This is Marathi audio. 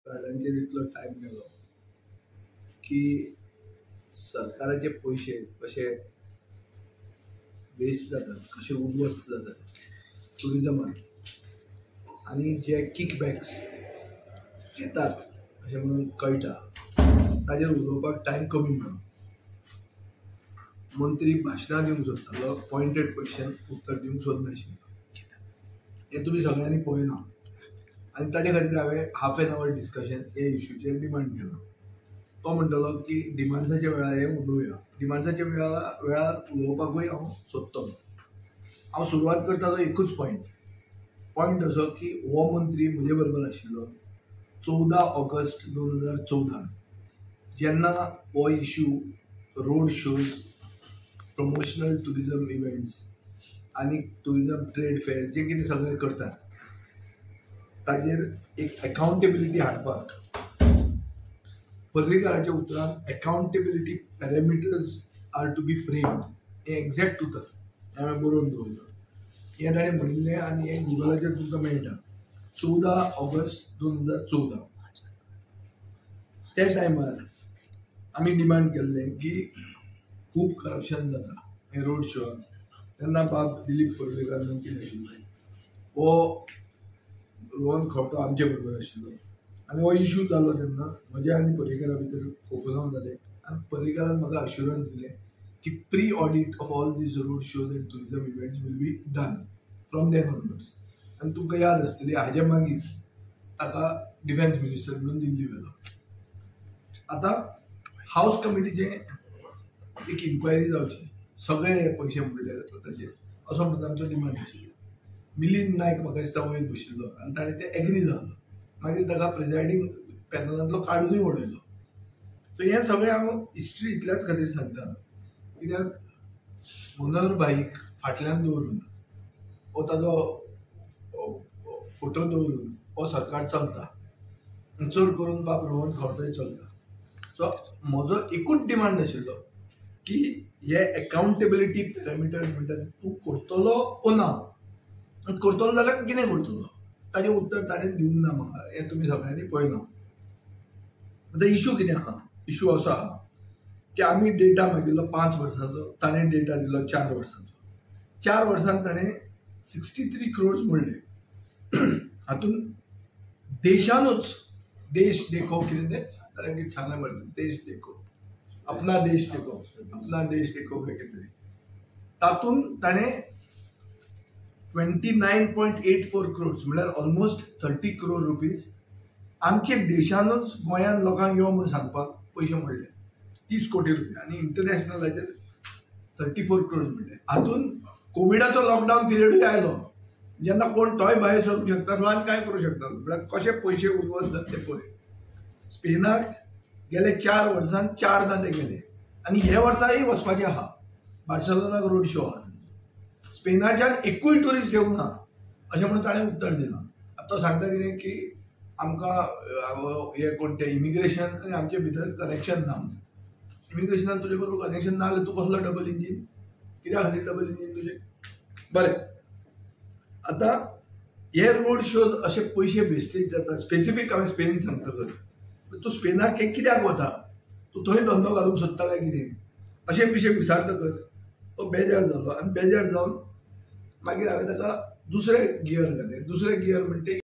कार्डांचेर इतलो टायम गेलो की सरकाराचे पैसे कशे वेस्ट जातात, कशे उद्ध्वस्त जातात टुरिजमात आणि जे किकबॅक्स घेतात अशें म्हणून कळटा ताजेर उलोवपाक टायम कमी मेळ्ळो. मंत्री भाशणां दिवंक सोदतालो, पॉयंटेड क्वेश्चन उत्तर दिवंक सोदनाशिल्लो. हें तुमी सगळ्यांनी पळयलां आनी ताजे खातीर हांवें हाफ एन आवर डिस्कशन हे इश्यूचेर डिमांड केलो. तो म्हणटलो की डिमांड्साच्या वेळार हे उलोवया. डिमांड्साच्या वेळार उलोवपाकूय हांव सोदतलो. हांव सुरवात करता तो एकूच पॉयंट असो की हो मंत्री म्हजे बरोबर आशिल्लो 14 ऑगस्ट 2014 जेन्ना हो issue road shows, promotional tourism events आनी टुरिजम ट्रेड फेअर जे कितें सगळें करतात ताजेर एक अकाउंटेबिलिटी हाडपाक पर्रीकाराच्या उतरान accountability parameters are to be framed हे एक्झॅक्ट उतर हांवें बरोवन दवरलो. हें ताणें म्हणिल्लें आनी हें गुगलाचेर तुमकां मेळटा. 14 ऑगस्ट 2014 त्या टायमार आमी डिमांड केल्लें की खूब करप्शन जाता हे रोड शो. तेन्ना बाब दिलीप पर्रीकार मंत्री आशिल्ले, हो रोहन खंवटो आमचे बरोबर आशिल्लो आनी हो इश्यू जालो तेन्ना म्हज्या आनी पर्रीकारा भितर कोफुलाव जालें आनी पर्रीकारान म्हाका अश्युरन्स दिलें की pre audit of all these road shows and tourism events will be done from then onwards. आनी तुमकां याद आसतली हाजे मागीर ताका डिफेन्स मिनिस्टर म्हणून दिल्ली गेलो. आतां हाऊस कमिटीचे एक इन्क्वायरी जावची, सगळे पयशे मोडले ताजेर असो म्हणून आमचो डिमांड आशिल्लो. मिलिंद नायक म्हाका दिसता वयर बशिल्लो आनी ताणें तें एग्री जालो. मागीर ताका प्रिजायडींग पॅनलांतलो काडूनय उडयलो. सो हें सगळें हांव हिस्ट्री इतल्याच खातीर सांगता कित्याक मनोहर भाईक फाटल्यान दवरून हो ताजो फोटो दवरून हो सरकार चलता. चड करून बाब रोहन खंवटोय चलता. सो म्हजो एकूच डिमांड आशिल्लो की हे अकाउंटेबिलिटी पॅरामिटर्स म्हणटात तूं करतलो ओ ना, करतलो जाल्यार कितें करतलो ताजें उत्तर ताणें दिवंक ना म्हाका. हें तुमी सगळ्यांनी पळयलां. आतां इश्यू कितें आहा? इश्यू असो आहा की आमी डेटा मागिल्लो 5 वर्सांचो, ताणें डेटा दिलो 4 वर्सांचो. 4 वर्सांत ताणें 63 crores मोडले. हातून देशानूच देश देखो कितें तें ताणें कितें सांगलें मरे, देश देखो अपना देश देखो काय कितें तरी तातूंत ताणें 29.84 crores म्हळ्यार ऑलमोस्ट 30 crore रुपीज आमच्या देशानूच गोंयान लोकांक यो म्हणून सांगपाक पयशे मोडले. 30 कोटी रुपया आनी इंटरनॅशनलाचेर 34 crores म्हणले. हातून कोविडाचो लॉकडावन पिरियडूय आयलो जेन्ना कोण थंय भायर सरूंक शकतालो आनी काय करूंक शकतालो. म्हळ्यार कशे पयशे उद्ध्वस्त जाता ते पळय. स्पेनाक गेले 4 वर्सांत 4दा ते गेले आनी हे वर्साय वचपाचें आहा. बार्सेलोनाक रोड शो आहा. स्पेनाच्यान एकूय ट्युरिस्ट येवंक ना अशें म्हणून ताणें उत्तर दिलां. आतां तो सांगता कितें की आमकां हे कोण ते इमिग्रेशन आनी आमचे भितर कनेक्शन ना. इमिग्रेशनान तुजे बरोबर कनेक्शन ना जाल्यार तूं कसलो डबल इंजीन? कित्या खातीर डबल इंजीन तुजें? बरें, आतां हे रोड शोज अशे पयशे वेस्टेज जाता. स्पेसिफीक हांवें स्पेन सांगतकच तूं स्पेनाक कित्याक वता? तूं थंय धंदो घालूंक सोदता काय कितें अशें पिशें विचारतकच तो बेजार जालो आनी बेजार जावन मागीर हांवें ताका दुसरे गियर घाले. दुसरे गियर म्हणजे